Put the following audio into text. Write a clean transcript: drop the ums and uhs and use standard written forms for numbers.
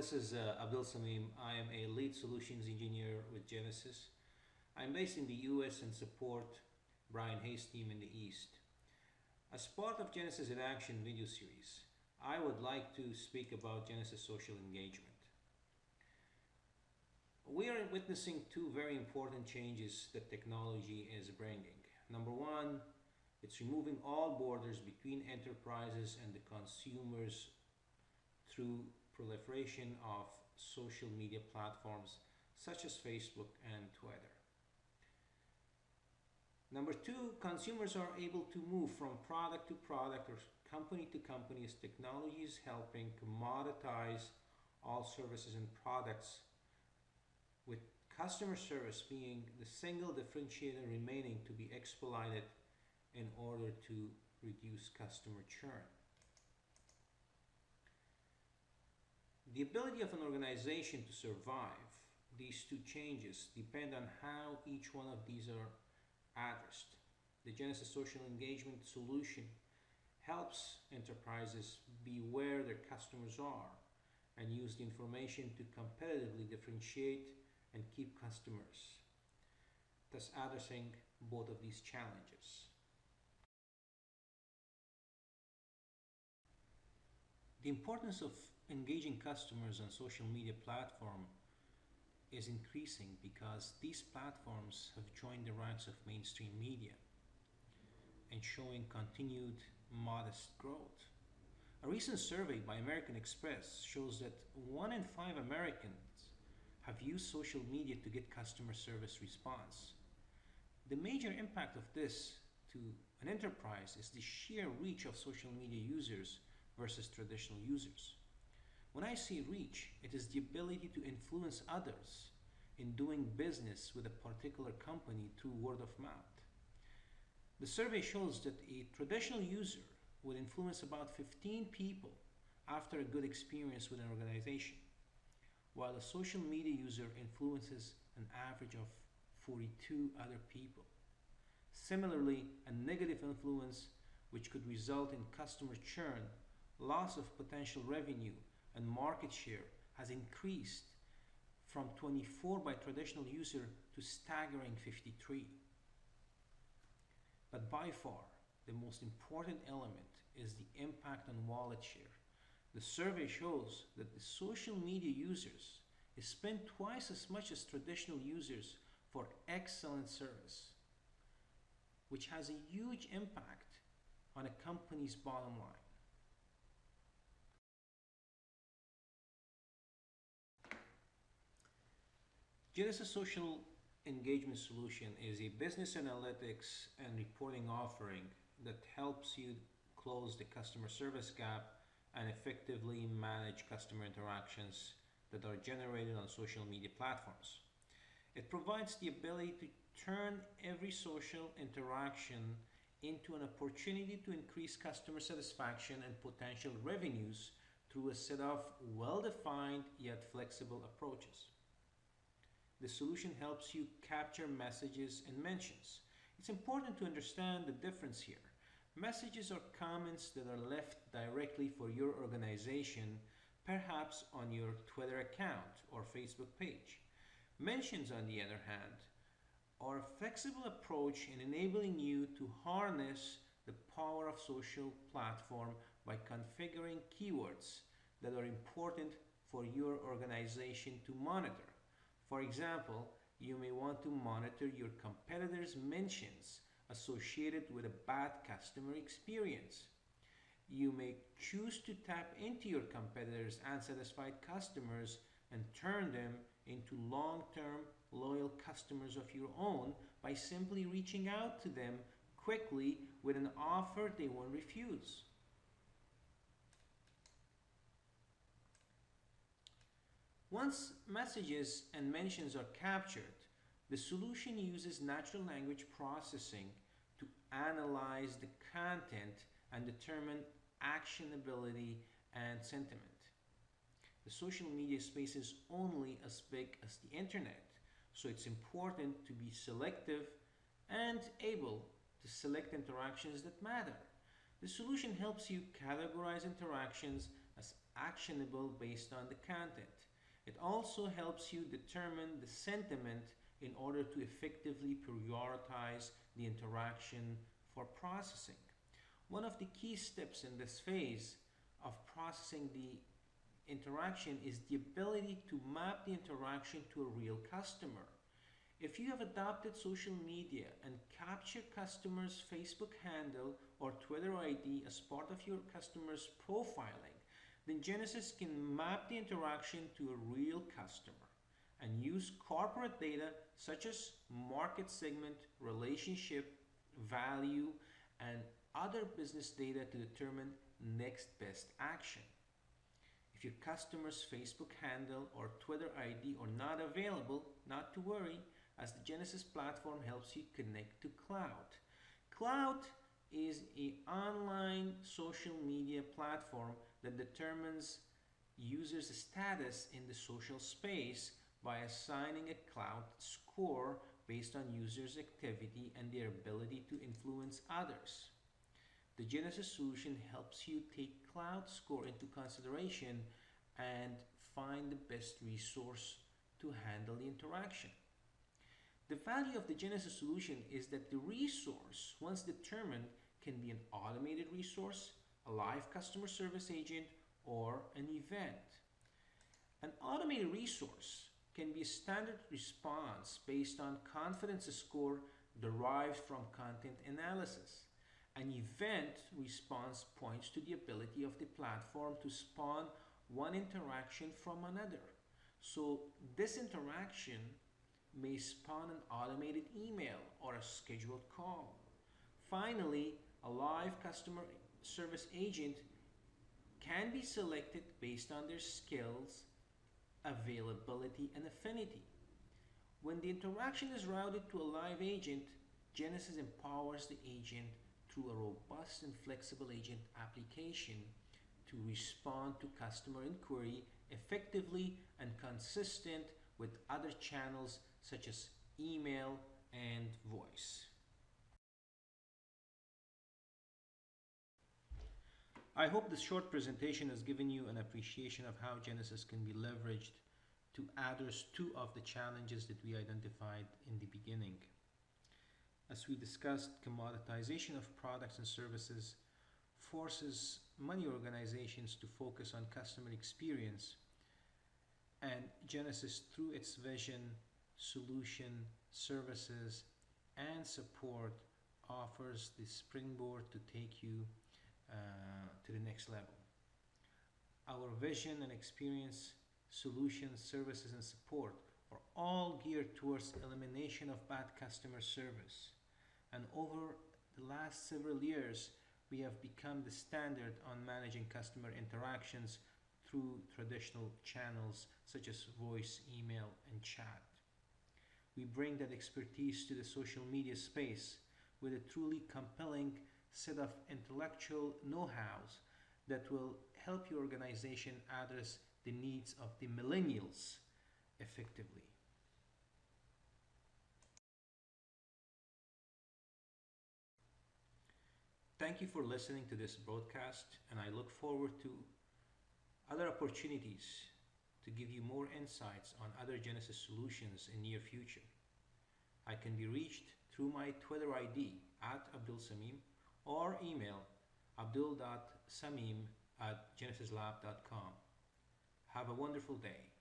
this is Abdul Samim. I am a lead solutions engineer with Genesys. I'm based in the US and support Brian Hayes' team in the East. As part of Genesys in Action video series, I would like to speak about Genesys social engagement. We are witnessing two very important changes that technology is bringing. Number one, it's removing all borders between enterprises and the consumers through proliferation of social media platforms such as Facebook and Twitter. Number two, consumers are able to move from product to product or company to company as technology is helping commoditize all services and products, with customer service being the single differentiator remaining to be exploited in order to reduce customer churn. The ability of an organization to survive these two changes depend on how each one of these are addressed. The Genesys social engagement solution helps enterprises be where their customers are and use the information to competitively differentiate and keep customers, thus addressing both of these challenges. The importance of engaging customers on social media platform is increasing because these platforms have joined the ranks of mainstream media and showing continued modest growth. A recent survey by American Express shows that 1 in 5 Americans have used social media to get customer service response. The major impact of this to an enterprise is the sheer reach of social media users versus traditional users. When I say reach, it is the ability to influence others in doing business with a particular company through word of mouth. The survey shows that a traditional user would influence about 15 people after a good experience with an organization, while a social media user influences an average of 42 other people. Similarly, a negative influence, which could result in customer churn, loss of potential revenue, and market share, has increased from 24 by traditional user to staggering 53. But by far, the most important element is the impact on wallet share. The survey shows that the social media users spend twice as much as traditional users for excellent service, which has a huge impact on a company's bottom line. Genesys Social Engagement Solution is a business analytics and reporting offering that helps you close the customer service gap and effectively manage customer interactions that are generated on social media platforms. It provides the ability to turn every social interaction into an opportunity to increase customer satisfaction and potential revenues through a set of well-defined yet flexible approaches. The solution helps you capture messages and mentions. It's important to understand the difference here. Messages are comments that are left directly for your organization, perhaps on your Twitter account or Facebook page. Mentions, on the other hand, are a flexible approach in enabling you to harness the power of social platform by configuring keywords that are important for your organization to monitor. For example, you may want to monitor your competitors' mentions associated with a bad customer experience. You may choose to tap into your competitors' unsatisfied customers and turn them into long-term loyal customers of your own by simply reaching out to them quickly with an offer they won't refuse. Once messages and mentions are captured, the solution uses natural language processing to analyze the content and determine actionability and sentiment. The social media space is only as big as the internet, so it's important to be selective and able to select interactions that matter. The solution helps you categorize interactions as actionable based on the content. It also helps you determine the sentiment in order to effectively prioritize the interaction for processing. One of the key steps in this phase of processing the interaction is the ability to map the interaction to a real customer. If you have adopted social media and capture customers' Facebook handle or Twitter ID as part of your customer's profiling, then Genesys can map the interaction to a real customer and use corporate data such as market segment, relationship, value, and other business data to determine next best action. If your customer's Facebook handle or Twitter ID are not available, not to worry, as the Genesys platform helps you connect to Cloud. Cloud is an online social media platform that determines users' status in the social space by assigning a Cloud score based on users' activity and their ability to influence others. The Genesys solution helps you take Cloud score into consideration and find the best resource to handle the interaction. The value of the Genesys solution is that the resource, once determined, can be an automated resource, a live customer service agent, or an event. An automated resource can be a standard response based on confidence score derived from content analysis. An event response points to the ability of the platform to spawn one interaction from another. So this interaction may spawn an automated email or a scheduled call. Finally, a live customer service agent can be selected based on their skills, availability, and affinity. When the interaction is routed to a live agent, Genesys empowers the agent through a robust and flexible agent application to respond to customer inquiry effectively and consistent with other channels such as email and voice. I hope this short presentation has given you an appreciation of how Genesys can be leveraged to address two of the challenges that we identified in the beginning. As we discussed, commoditization of products and services forces many organizations to focus on customer experience, and Genesys, through its vision, solution, services, and support, offers the springboard to take you to the next level. Our vision and experience, solutions, services, and support are all geared towards elimination of bad customer service. And over the last several years, we have become the standard on managing customer interactions through traditional channels such as voice, email, and chat. We bring that expertise to the social media space with a truly compelling set of intellectual know-hows that will help your organization address the needs of the millennials effectively. Thank you for listening to this broadcast, and I look forward to other opportunities to give you more insights on other Genesys solutions in near future. I can be reached through my Twitter ID @AbdulSamim or email abdul.samim@genesyslab.com. Have a wonderful day.